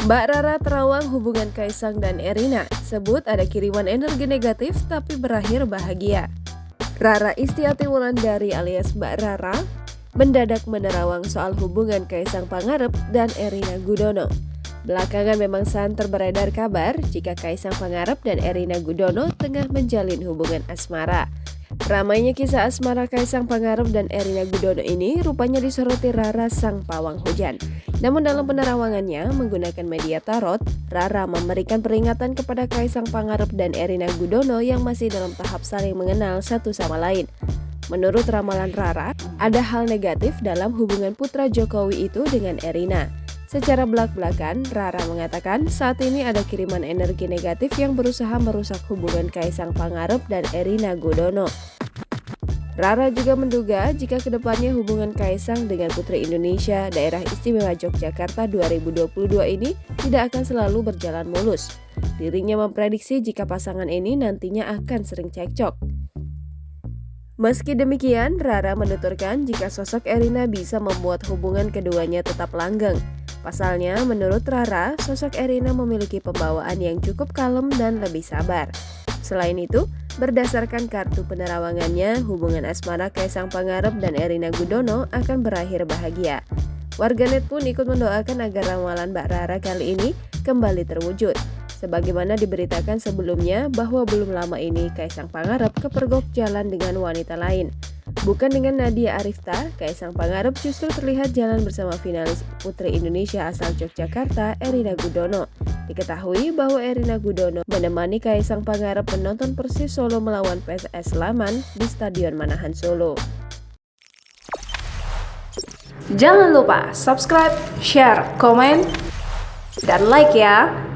Mbak Rara terawang hubungan Kaisang dan Erina, sebut ada kiriman energi negatif tapi berakhir bahagia. Rara Istiati Wulandari alias Mbak Rara mendadak menerawang soal hubungan Kaisang Pangarep dan Erina Gudono. Belakangan memang santer beredar kabar jika Kaisang Pangarep dan Erina Gudono tengah menjalin hubungan asmara. Ramainya kisah asmara Kaisang Pangarep dan Erina Gudono ini rupanya disoroti Rara sang pawang hujan. Namun dalam penerawangannya menggunakan media tarot, Rara memberikan peringatan kepada Kaisang Pangarep dan Erina Gudono yang masih dalam tahap saling mengenal satu sama lain. Menurut ramalan Rara, ada hal negatif dalam hubungan putra Jokowi itu dengan Erina. Secara belak-belakan, Rara mengatakan saat ini ada kiriman energi negatif yang berusaha merusak hubungan Kaisang Pangarep dan Erina Gudono. Rara juga menduga jika kedepannya hubungan Kaisang dengan Putri Indonesia Daerah Istimewa Yogyakarta 2022 ini tidak akan selalu berjalan mulus. Dirinya memprediksi jika pasangan ini nantinya akan sering cekcok. Meski demikian, Rara menuturkan jika sosok Erina bisa membuat hubungan keduanya tetap langgeng. Pasalnya, menurut Rara, sosok Erina memiliki pembawaan yang cukup kalem dan lebih sabar. Selain itu, berdasarkan kartu penerawangannya, hubungan asmara Kaisang Pangarep dan Erina Gudono akan berakhir bahagia. Warganet pun ikut mendoakan agar ramalan Mbak Rara kali ini kembali terwujud. Sebagaimana diberitakan sebelumnya bahwa belum lama ini Kaisang Pangarep kepergok jalan dengan wanita lain. Bukan dengan Nadia Arifta, Kaisang Pangarep justru terlihat jalan bersama finalis Putri Indonesia asal Yogyakarta, Erina Gudono. Diketahui bahwa Erina Gudono menemani Kaisang Pangarep menonton Persis Solo melawan PSS Sleman di Stadion Manahan Solo. Jangan lupa subscribe, share, komen, dan like ya!